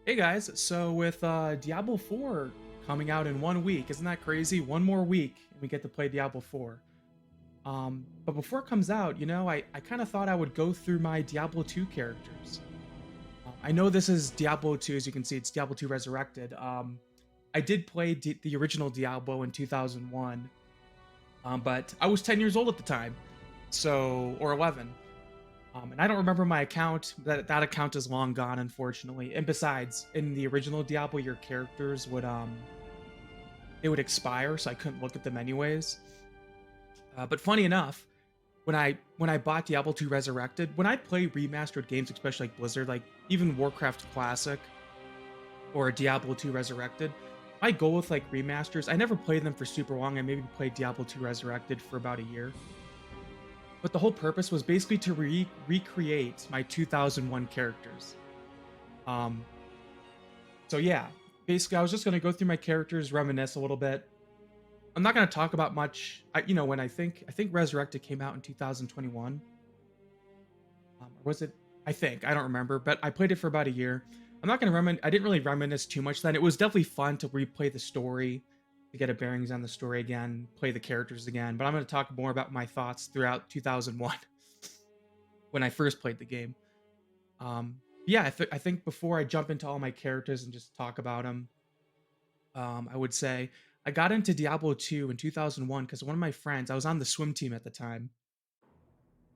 Hey guys, so with Diablo 4 coming out in 1 week, isn't that crazy? One more week and we get to play Diablo 4. But before it comes out, I kind of thought I would go through my Diablo 2 characters. I know this is Diablo 2, as you can see, it's Diablo 2 Resurrected. I did play the original Diablo in 2001, but I was 10 years old at the time, or 11. And I don't remember my account. That account is long gone, unfortunately. And besides, in the original Diablo, your characters would they would expire, so I couldn't look at them anyways. But funny enough, when I bought Diablo 2 Resurrected, when I play remastered games, especially like Blizzard, like even Warcraft Classic or Diablo 2 Resurrected, I go with like remasters. I never played them for super long. I maybe played Diablo 2 Resurrected for about a year. But the whole purpose was basically to recreate my 2001 characters. Um, so yeah, basically, I was just gonna go through my characters, reminisce a little bit. I'm not gonna talk about much. When I think Resurrected came out in 2021, or was it? I don't remember, but I played it for about a year. I'm not gonna reminisce. I didn't really reminisce too much then. It was definitely fun to replay the story, to get a bearings on the story again, play the characters again. But I'm gonna talk more about my thoughts throughout 2001 when I first played the game. Yeah, I think before I jump into all my characters and just talk about them, I would say I got into Diablo 2 in 2001 because one of my friends, I was on the swim team at the time,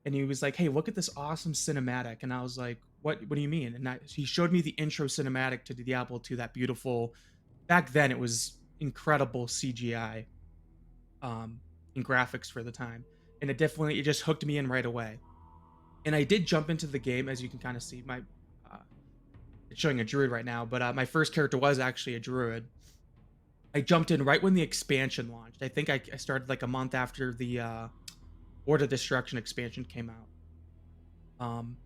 and he was like, "Hey, look at this awesome cinematic," and I was like, What do you mean?" And he showed me the intro cinematic to the Diablo 2, that beautiful. Back then, it was incredible CGI, um, and graphics for the time, and it just hooked me in right away. And I did jump into the game, as you can kind of see. Uh, It's showing a druid right now, but my first character was actually a druid. I jumped in right when the expansion launched. I think I started like a month after the Order of Destruction expansion came out. Um,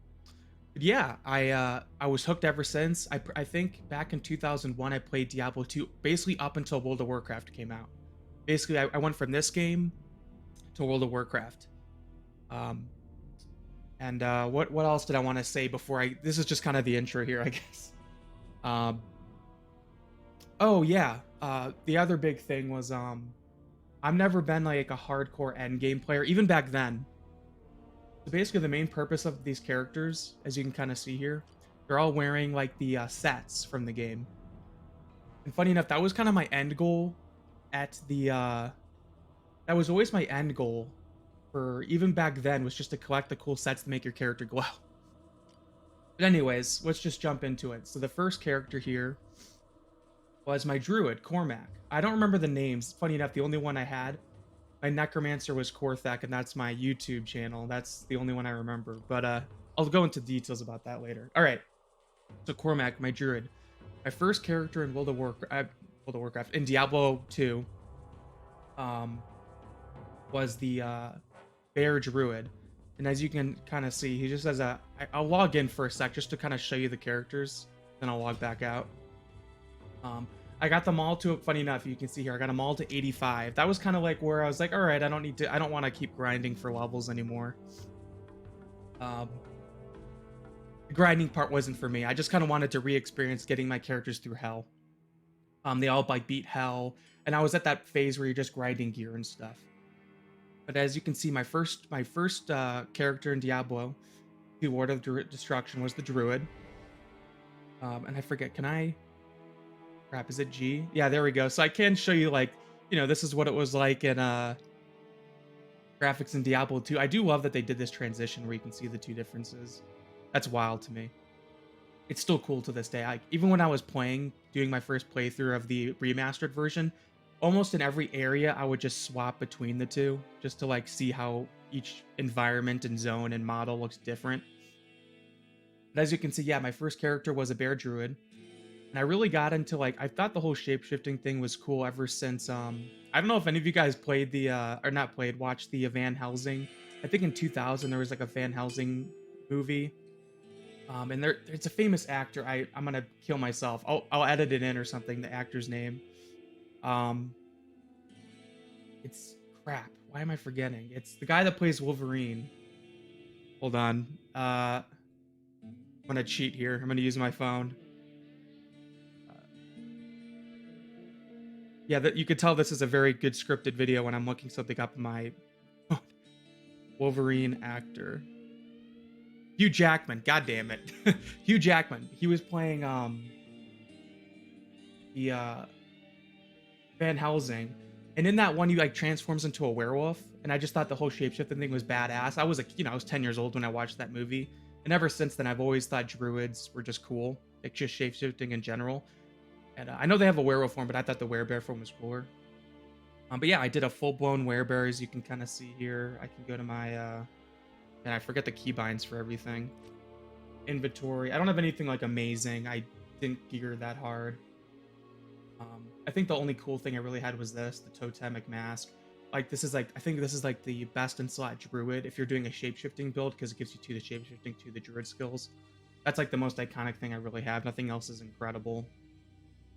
but yeah, I was hooked ever since. I think back in 2001 I played Diablo 2 basically up until World of Warcraft came out. Basically, I went from this game to World of Warcraft. Um, and what else did I want to say before I? This is just kind of the intro here, I guess. Um, Oh yeah. The other big thing was I've never been like a hardcore end game player, even back then. So basically, the main purpose of these characters, as you can kind of see here, they're all wearing like the sets from the game. And funny enough, that was kind of my end goal at the. That was always my end goal for even back then, was just to collect the cool sets to make your character glow. But anyways, let's just jump into it. So the first character here was my druid, Cormac. I don't remember the names. Funny enough, the only one I had, my Necromancer, was Korthak, and that's my YouTube channel. That's the only one I remember. But I'll go into details about that later. All right. So Cormac, my druid, my first character in World of Warcraft, in Diablo 2, um, was the Bear Druid. And as you can kind of see, he just has I'll log in for a sec just to kind of show you the characters. Then I'll log back out. Um, I got them all to, funny enough, you can see here, I got them all to 85. That was kind of like where I was like, all right, I don't want to keep grinding for levels anymore. Um, the grinding part wasn't for me. I just kind of wanted to re-experience getting my characters through hell. They all like beat hell, and I was at that phase where you're just grinding gear and stuff. But as you can see, my first character in Diablo, the Lord of Destruction, was the Druid. And I forget, can I? Crap, is it G? Yeah, there we go. So I can show you like, this is what it was like in graphics in Diablo 2. I do love that they did this transition where you can see the two differences. That's wild to me. It's still cool to this day. Even when I was doing my first playthrough of the remastered version, almost in every area I would just swap between the two just to like see how each environment and zone and model looks different. But as you can see, yeah, my first character was a bear druid. And I really got into like, I thought the whole shape-shifting thing was cool ever since I don't know if any of you guys played the or not played, watched the Van Helsing. I think in 2000 there was like a Van Helsing movie. And it's a famous actor. I'm gonna kill myself. I'll edit it in or something, the actor's name. Um it's crap. Why am I forgetting? It's the guy that plays Wolverine. Hold on. I'm gonna cheat here. I'm gonna use my phone. Yeah, that you could tell this is a very good scripted video when I'm looking something up in my Wolverine actor. Hugh Jackman, god damn it. Hugh Jackman. He was playing the Van Helsing. And in that one he like transforms into a werewolf. And I just thought the whole shapeshifting thing was badass. I was like, I was 10 years old when I watched that movie. And ever since then I've always thought druids were just cool. Like just shapeshifting in general. And I know they have a werewolf form, but I thought the werebear form was cooler. But yeah, I did a full-blown werebear, as you can kind of see here. I can go to my, and I forget the keybinds for everything. Inventory. I don't have anything like amazing. I didn't gear that hard. I think the only cool thing I really had was this, the totemic mask. Like this is like, I think this is like the best in slot druid if you're doing a shapeshifting build because it gives you 2 the shapeshifting, 2 the druid skills. That's like the most iconic thing I really have. Nothing else is incredible.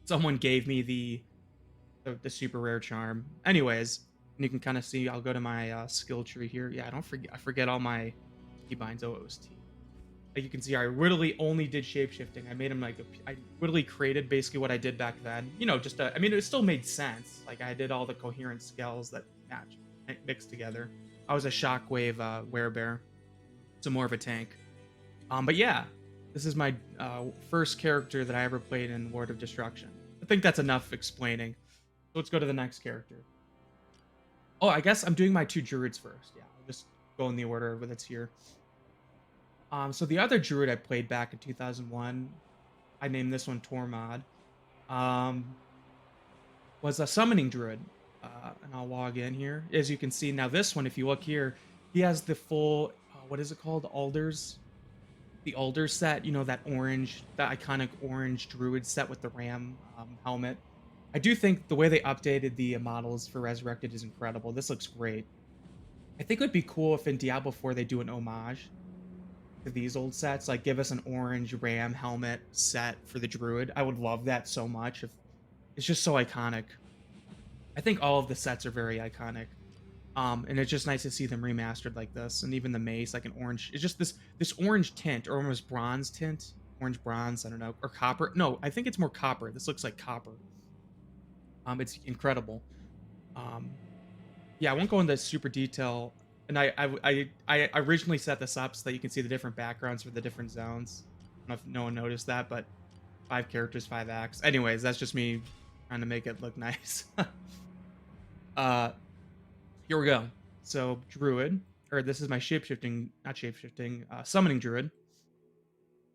Someone gave me the super rare charm. Anyways, and you can kind of see, I'll go to my skill tree here. Yeah, I forget all my keybinds. Oh, it was T. Like you can see, I literally only did shapeshifting. I made him like, I literally created basically what I did back then. Just I mean, it still made sense. Like I did all the coherent skills that match, mixed together. I was a shockwave werebear, so more of a tank. But yeah, this is my first character that I ever played in Lord of Destruction. I think that's enough explaining. So let's go to the next character. Oh, I guess I'm doing my 2 druids first. Yeah, I'll just go in the order that's here. So the other druid I played back in 2001, I named this one Tormod, was a summoning druid. And I'll log in here. As you can see, now this one, if you look here, he has the full, what is it called? Alders? The Alder set, that orange, that iconic orange druid set with the ram helmet. I do think the way they updated the models for Resurrected is incredible. This looks great. I think it would be cool if in Diablo 4 they do an homage to these old sets, like give us an orange ram helmet set for the druid. I would love that so much. If it's just so iconic. I think all of the sets are very iconic. And it's just nice to see them remastered like this, and even the mace, like an orange. It's just this orange tint, or almost bronze tint, orange bronze. I don't know, or copper. No, I think it's more copper. This looks like copper. It's incredible. Yeah, I won't go into super detail. And I originally set this up so that you can see the different backgrounds for the different zones. I don't know if no one noticed that, but 5 characters, 5 acts. Anyways, that's just me trying to make it look nice. Here we go. So druid, or this is my shapeshifting, not shapeshifting, summoning druid.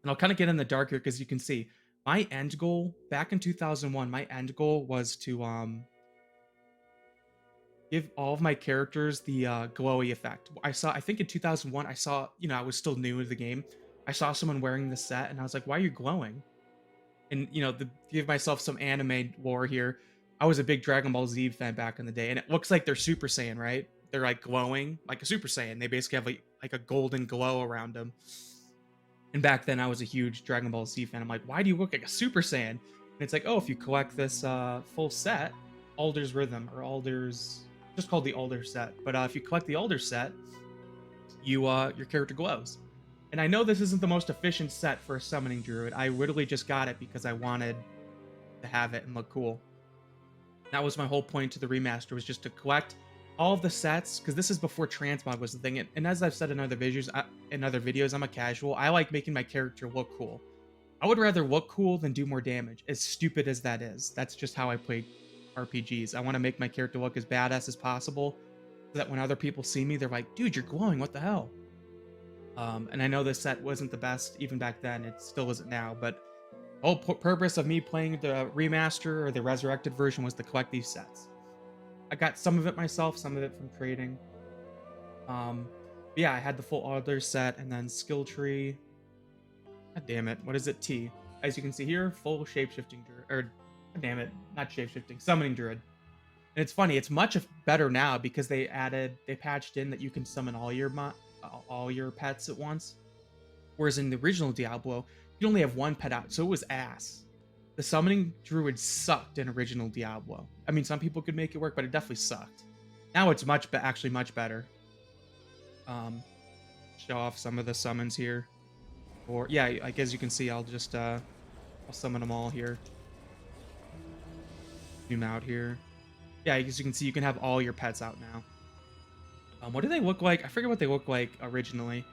And I'll kind of get in the dark here because you can see my end goal back in 2001. My end goal was to give all of my characters the glowy effect. I think in 2001, I saw, I was still new to the game. I saw someone wearing the set, and I was like, "Why are you glowing?" And to give myself some anime lore here, I was a big Dragon Ball Z fan back in the day, and it looks like they're Super Saiyan, right? They're like glowing like a Super Saiyan. They basically have like a golden glow around them. And back then, I was a huge Dragon Ball Z fan. I'm like, why do you look like a Super Saiyan? And it's like, oh, if you collect this full set, Alder's Rhythm, or Alder's, just called the Alder set. But if you collect the Alder set, your character glows. And I know this isn't the most efficient set for a summoning druid. I literally just got it because I wanted to have it and look cool. That was my whole point to the remaster, was just to collect all of the sets, because this is before transmog was the thing. And as I've said in other videos, I'm a casual. I like making my character look cool. I would rather look cool than do more damage, as stupid as that is. That's just how I play RPGs. I want to make my character look as badass as possible, so that when other people see me, they're like, dude, you're glowing, what the hell? And I know this set wasn't the best even back then. It still isn't now, but the whole purpose of me playing the remaster or the resurrected version was to collect these sets. I got some of it myself, some of it from trading. Yeah, I had the full Alder set, and then skill tree. God damn it, what is it? T. As you can see here, full shapeshifting druid, or god damn it, not shapeshifting, summoning druid. And it's funny, it's much better now because they patched in that you can summon all your pets at once. Whereas in the original Diablo, you only have one pet out, so it was ass. The summoning druid sucked in original Diablo. I mean, some people could make it work, but it definitely sucked. Now it's actually much better. Show off some of the summons here. Or yeah, like as you can see, I'll just I'll summon them all here. Zoom out here. Yeah, as you can see, you can have all your pets out now. What do they look like? I forget what they look like originally.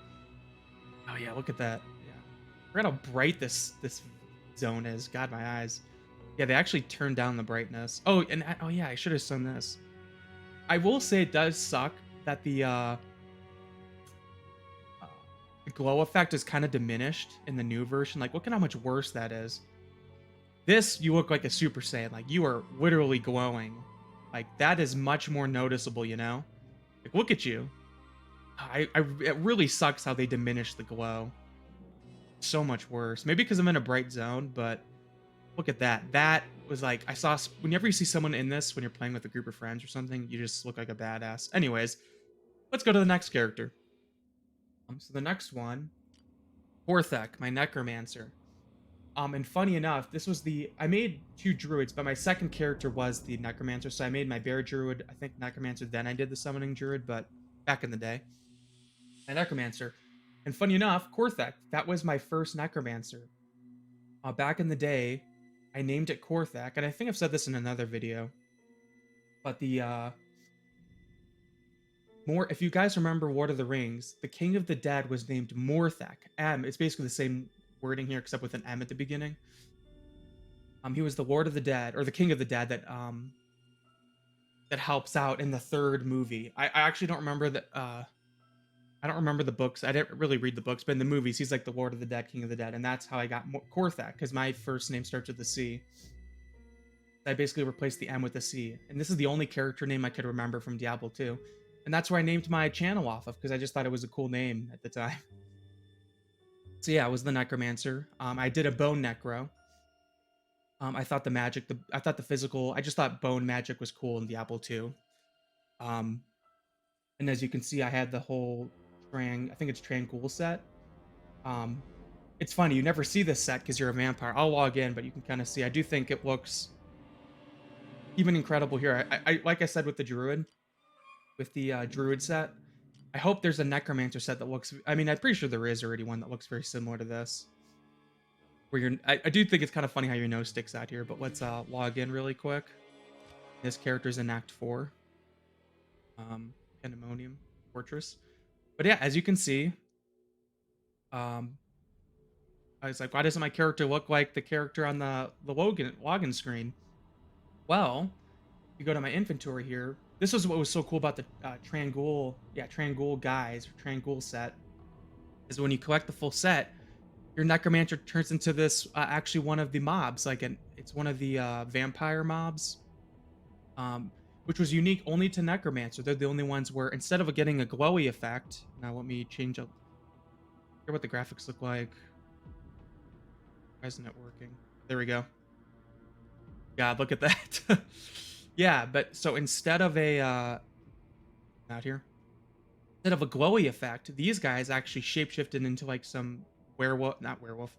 Oh yeah, look at that. Yeah, I forgot how bright this zone is. God, my eyes. Yeah, they actually turned down the brightness. Oh, and oh yeah, I should have done this. I will say it does suck that the glow effect is kind of diminished in the new version. Like, look at how much worse that is. This, you look like a Super Saiyan. Like, you are literally glowing. Like, that is much more noticeable, you know? Like, look at you. It really sucks how they diminish the glow. So much worse. Maybe because I'm in a bright zone, but look at that. That was like, I saw, whenever you see someone in this, when you're playing with a group of friends or something, you just look like a badass. Anyways, let's go to the next character. So the next one, Horthek, my Necromancer. And funny enough, I made 2 druids, but my second character was the Necromancer. So I made my Bear Druid, I think Necromancer, then I did the Summoning Druid, but back in the day. My Necromancer. And funny enough, Korthek, that was my first Necromancer. Back in the day, I named it Korthek, and I think I've said this in another video. But if you guys remember Lord of the Rings, the King of the Dead was named Morthek. It's basically the same wording here, except with an M at the beginning. He was the Lord of the Dead, or the King of the Dead that helps out in the 3rd movie. I actually don't remember that. I don't remember the books. I didn't really read the books, but in the movies, he's like the Lord of the Dead, King of the Dead, and that's how I got Korthak, because my first name starts with the C. I basically replaced the M with the C, and this is the only character name I could remember from Diablo 2, and that's where I named my channel off of, because I just thought it was a cool name at the time. So yeah, I was the Necromancer. I did a Bone Necro. I thought the physical, I just thought bone magic was cool in Diablo 2. And as you can see, I had the whole I think it's Trangul set. It's funny, you never see this set because you're a vampire. I'll log in, but you can kind of see, I do think it looks even incredible here. I like I said with the Druid, with the Druid set, I hope there's a Necromancer set that looks, I mean, I'm pretty sure there is already one that looks very similar to this. I do think it's kind of funny how your nose sticks out here, but let's log in really quick. This character's in Act 4. Pandemonium Fortress. But yeah, as you can see, I was like, why doesn't my character look like the character on the login screen? Well, if you go to my inventory here, this was what was so cool about the Trangul guys, or Trangul set, is when you collect the full set, your Necromancer turns into this, actually one of the mobs, it's one of the vampire mobs, which was unique only to Necromancer. They're the only ones where, instead of getting a glowy effect, now let me change up, hear what the graphics look like. Why isn't it working? There we go. God, look at that. Yeah, but so instead of out here, instead of a glowy effect, these guys actually shapeshifted into like some not werewolf,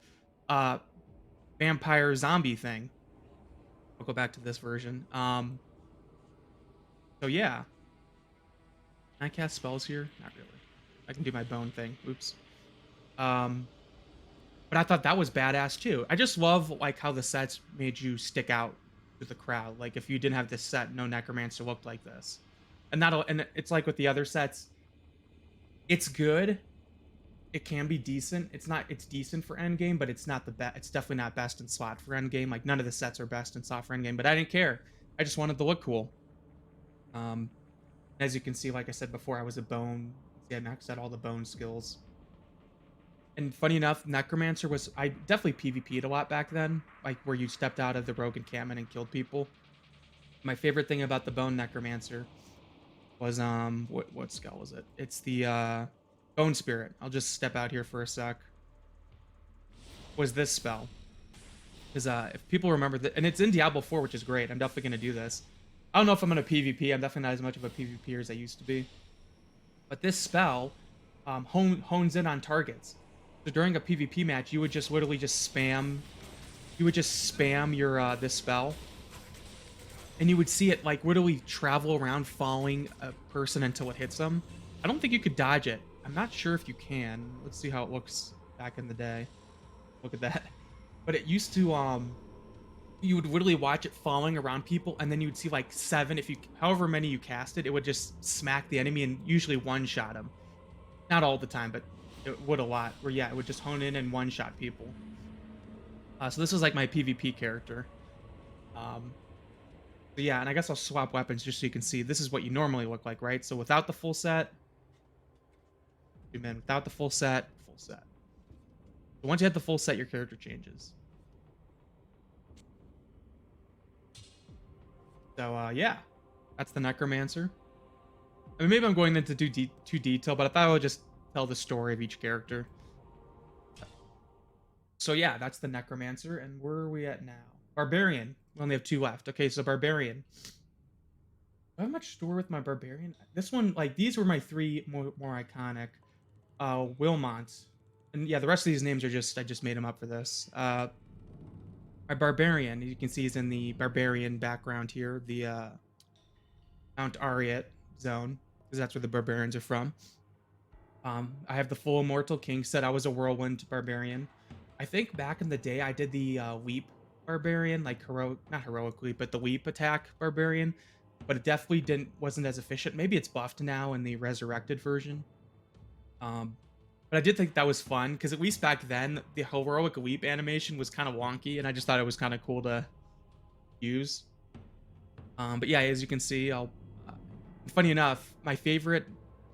vampire zombie thing. I'll go back to this version. So yeah, can I cast spells here? Not really. I can do my bone thing. Oops. But I thought that was badass too. I just love like how the sets made you stick out to the crowd. Like if you didn't have this set, no Necromancer looked like this. And it's like with the other sets, it's good. It can be decent. It's decent for endgame, but it's not the best. It's definitely not best in slot for endgame. Like none of the sets are best in slot for endgame, but I didn't care. I just wanted to look cool. As you can see, like I said before, I was a bone. See, I maxed out all the bone skills. And funny enough, Necromancer I definitely PvP'd a lot back then, like where you stepped out of the rogue encampment and killed people. My favorite thing about the Bone Necromancer was, what spell was it? It's the, Bone Spirit. I'll just step out here for a sec. Was this spell. Because, if people remember that, and it's in Diablo 4, which is great. I'm definitely going to do this. I don't know if I'm going to PvP. I'm definitely not as much of a PvPer as I used to be. But this spell, hones in on targets. So during a PvP match, you would just literally just spam. You would just spam your this spell, and you would see it like literally travel around, following a person until it hits them. I don't think you could dodge it. I'm not sure if you can. Let's see how it looks back in the day. Look at that. But it used to you would literally watch it falling around people, and then you would see like 7, if you, however many you casted, it would just smack the enemy and usually one-shot them. Not all the time, but it would a lot. Where yeah, it would just hone in and one-shot people. So this is like my PvP character. Um, but yeah, and I guess I'll swap weapons just so you can see. This is what you normally look like, right? So without the full set, zoom in. Without the full set, full set. So once you have the full set, your character changes. So yeah, that's the Necromancer. I mean, maybe I'm going into too detail, but I thought I would just tell the story of each character. So yeah, that's the Necromancer, and where are we at now? Barbarian. We only have 2 left. Okay, so Barbarian. Do I have much story with my Barbarian? This one, like, these were my 3 more iconic. Wilmont. And yeah, the rest of these names are just, I just made them up for this. My Barbarian, you can see he's in the Barbarian background here, the Mount Ariat zone, because that's where the Barbarians are from. I have the full Immortal King set. I was a Whirlwind Barbarian. I think back in the day I did the Leap Barbarian, like heroic, not heroically, but the Leap attack Barbarian. But it definitely wasn't as efficient. Maybe it's buffed now in the Resurrected version. But I did think that was fun because at least back then the heroic leap animation was kind of wonky, and I just thought it was kind of cool to use. But yeah, as you can see, funny enough, my favorite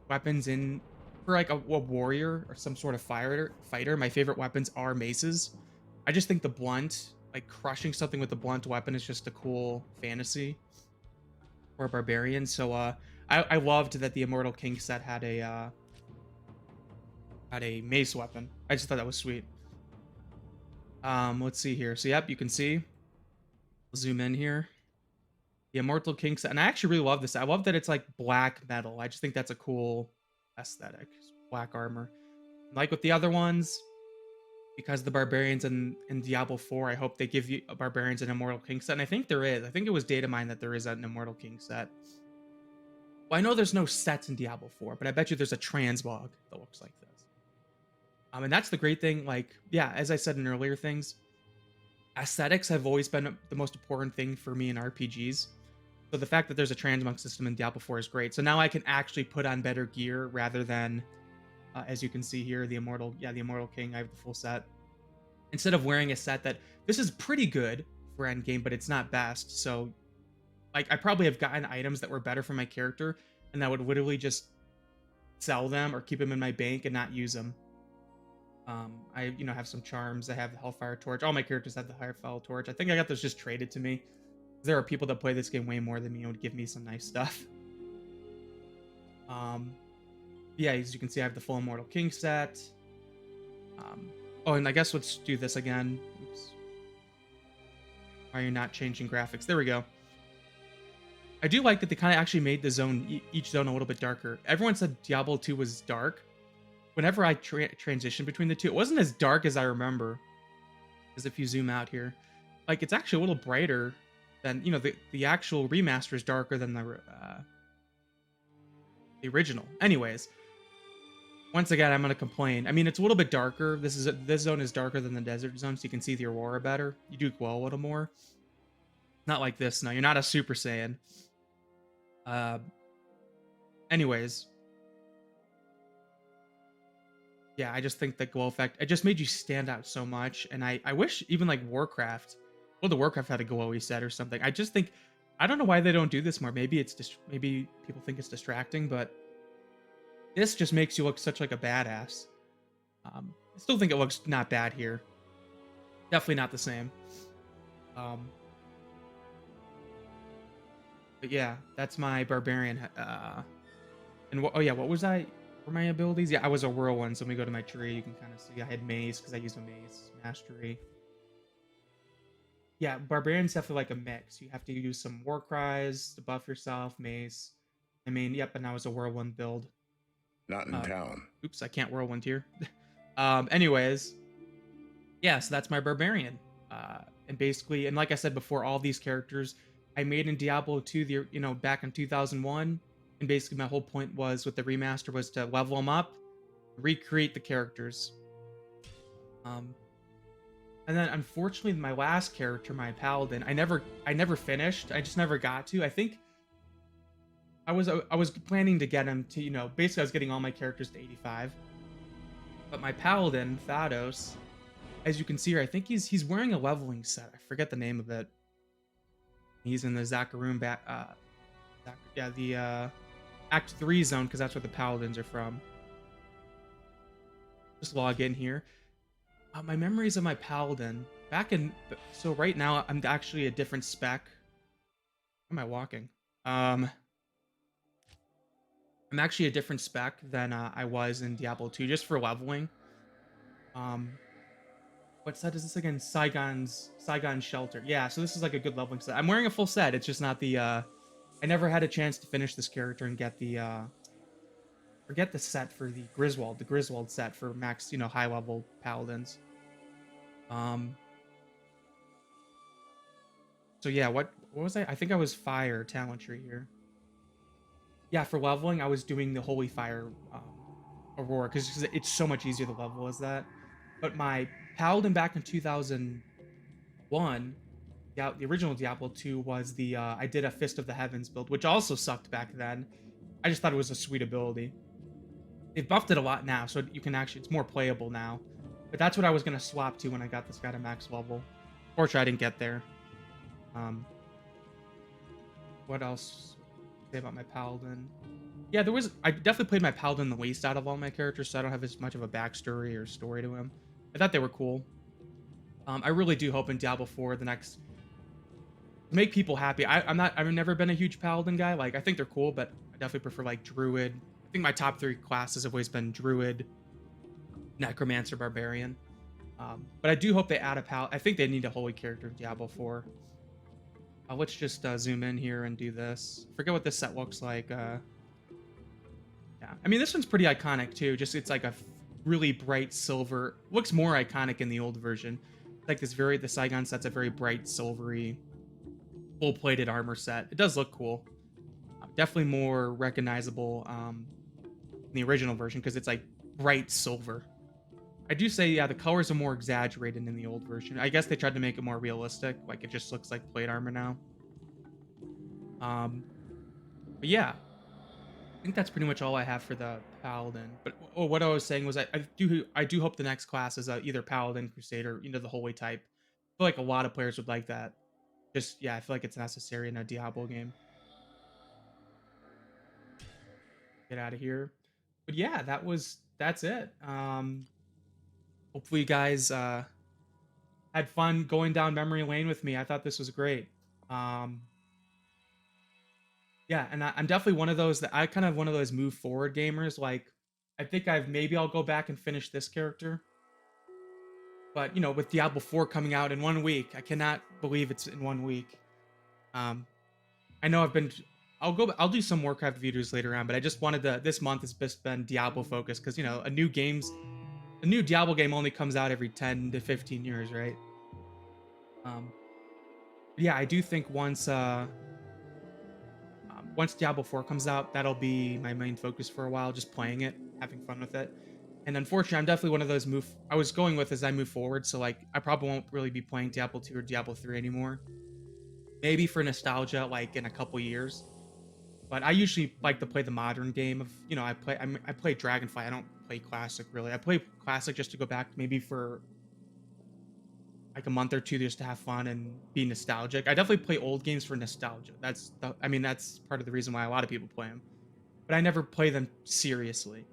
weapons in for like a warrior or some sort of fighter, my favorite weapons are maces. I just think the blunt, like crushing something with the blunt weapon, is just a cool fantasy for a barbarian. So I loved that the Immortal King set had a mace weapon. I just thought that was sweet. Let's see here. So yep, you can see. I'll zoom in here. The Immortal King set, and I actually really love this. I love that it's like black metal. I just think that's a cool aesthetic. Black armor. Like with the other ones, because the barbarians in Diablo 4, I hope they give you barbarians an Immortal King set. And I think there is. I think it was data mined that there is an Immortal King set. Well, I know there's no sets in Diablo 4, but I bet you there's a transmog that looks like this. And that's the great thing. Like, yeah, as I said in earlier things, aesthetics have always been the most important thing for me in RPGs. So the fact that there's a transmog system in Diablo 4 is great. So now I can actually put on better gear rather than, as you can see here, the Immortal King. I have the full set. Instead of wearing a set that, this is pretty good for endgame, but it's not best. So, like, I probably have gotten items that were better for my character, and I would literally just sell them or keep them in my bank and not use them. I have some charms. I have the Hellfire Torch. All my characters have the Hellfire Torch. I think I got those just traded to me. There are people that play this game way more than me and would give me some nice stuff. Yeah, as you can see, I have the full Immortal King set. Oh, and I guess let's do this again. Oops. Why are you not changing graphics? There we go. I do like that they kind of actually made the zone, each zone, a little bit darker. Everyone said Diablo 2 was dark. Whenever I transition between the two, it wasn't as dark as I remember. Because if you zoom out here, like, it's actually a little brighter than, the actual remaster is darker than the original. Anyways, once again, I'm gonna complain. I mean, it's a little bit darker. This zone is darker than the desert zone, so you can see the aurora better. You do glow a little more. Not like this. No, you're not a Super Saiyan. Anyways. Yeah, I just think the glow effect, it just made you stand out so much. And I wish even like Warcraft, well, the Warcraft had a glowy set or something. I just think, I don't know why they don't do this more. Maybe it's just, maybe people think it's distracting, but this just makes you look such like a badass. I still think it looks not bad here. Definitely not the same. But yeah, that's my Barbarian. Oh yeah, what was I? For my abilities? Yeah, I was a whirlwind, so when we go to my tree, you can kind of see I had mace because I used a mace, mastery. Yeah, Barbarian's definitely like a mix. You have to use some war cries to buff yourself, mace. I mean, yep, and I was a whirlwind build. Not in town. Oops, I can't whirlwind here. Anyways, yeah, so that's my Barbarian. And basically, and like I said before, all these characters I made in Diablo 2, back in 2001. And basically my whole point was with the remaster was to level them up, recreate the characters. And then unfortunately, my last character, my Paladin, I never finished. I just never got to. I think I was planning to get him to, basically I was getting all my characters to 85. But my Paladin, Thados, as you can see here, I think he's wearing a leveling set. I forget the name of it. He's in the Zakaroon the Act 3 zone, because that's where the Paladins are from. Just log in here. My memories of my Paladin so right now I'm actually a different spec. Where am I walking? I'm actually a different spec than I was in Diablo 2, just for leveling. Um, what set is this again? Saigon Shelter. Yeah, so this is like a good leveling set. I'm wearing a full set. It's just not the. I never had a chance to finish this character and get the. Forget the set for the Griswold set for max, high level paladins. Um. So yeah, what was I? I think I was fire talent tree here. Yeah, for leveling, I was doing the Holy Fire Aurora because it's so much easier to level as that. But my Paladin back in 2001, yeah, the original Diablo 2 was the I did a Fist of the Heavens build, which also sucked back then. I just thought it was a sweet ability. They've buffed it a lot now, so you can actually, it's more playable now. But that's what I was gonna swap to when I got this guy to max level. Fortunately, I didn't get there. What else say about my Paladin? Yeah, I definitely played my Paladin the least out of all my characters, so I don't have as much of a backstory or story to him. I thought they were cool. I really do hope in Diablo 4 the next to make people happy. I've never been a huge Paladin guy. Like, I think they're cool, but I definitely prefer like Druid. I think my top 3 classes have always been Druid, Necromancer, Barbarian. But I do hope they add a I think they need a holy character in Diablo 4. Let's just zoom in here and do this. Forget what this set looks like. Yeah, I mean, this one's pretty iconic too. Just it's like a really bright silver. Looks more iconic in the old version. It's like the Saigon set's a very bright silvery, full-plated armor set. It does look cool. Definitely more recognizable in the original version because it's like bright silver. I do say, yeah, the colors are more exaggerated in the old version. I guess they tried to make it more realistic. Like, it just looks like plate armor now. But yeah, I think that's pretty much all I have for the Paladin. But what I was saying was I do hope the next class is either Paladin, Crusader, the holy type. I feel like a lot of players would like that. Just, yeah, I feel like it's necessary in a Diablo game. Get out of here. But yeah, that's it. Hopefully you guys had fun going down memory lane with me. I thought this was great. Yeah, and I'm definitely one of those that I kind of one of those move forward gamers. Like, I think maybe I'll go back and finish this character. But with Diablo 4 coming out in 1 week, I cannot believe it's in 1 week. I know I'll do some Warcraft videos later on, but I just wanted this month has just been Diablo focused because a new Diablo game only comes out every 10 to 15 years, right? Yeah, I do think once Diablo 4 comes out, that'll be my main focus for a while, just playing it, having fun with it. And unfortunately, I'm definitely one of those I was going with as I move forward, so like I probably won't really be playing Diablo 2 or Diablo 3 anymore. Maybe for nostalgia, like in a couple years. But I usually like to play the modern game of, I play Dragonfly. I don't play Classic really. I play Classic just to go back maybe for like a month or two just to have fun and be nostalgic. I definitely play old games for nostalgia. That's part of the reason why a lot of people play them. But I never play them seriously.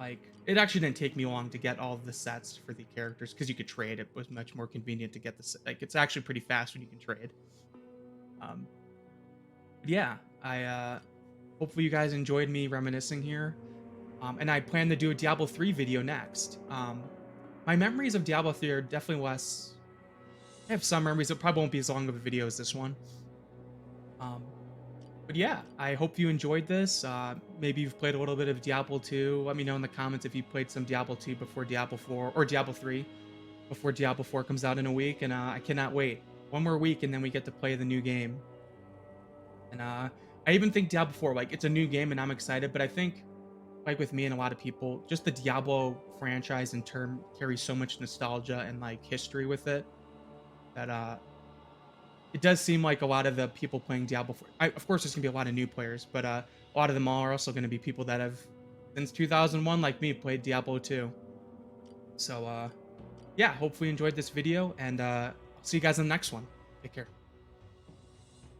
Like, it actually didn't take me long to get all of the sets for the characters because you could trade. It was much more convenient to get it's actually pretty fast when you can trade. Yeah, I hopefully you guys enjoyed me reminiscing here. And I plan to do a Diablo 3 video next. My memories of Diablo 3 are definitely less. I have some memories that probably won't be as long of a video as this one. But yeah, I hope you enjoyed this. Maybe you've played a little bit of Diablo 2. Let me know in the comments if you played some Diablo 2 before Diablo 4 or Diablo 3 before Diablo 4 comes out in a week. And I cannot wait. One more week and then we get to play the new game. And I even think Diablo 4, like, it's a new game and I'm excited, but I think like with me and a lot of people, just the Diablo franchise in term carries so much nostalgia and like history with it that it does seem like a lot of the people playing Diablo 4, of course there's gonna be a lot of new players, but a lot of them all are also gonna be people that have since 2001, like me, played Diablo 2. So yeah, hopefully you enjoyed this video, and I'll see you guys in the next one. Take care.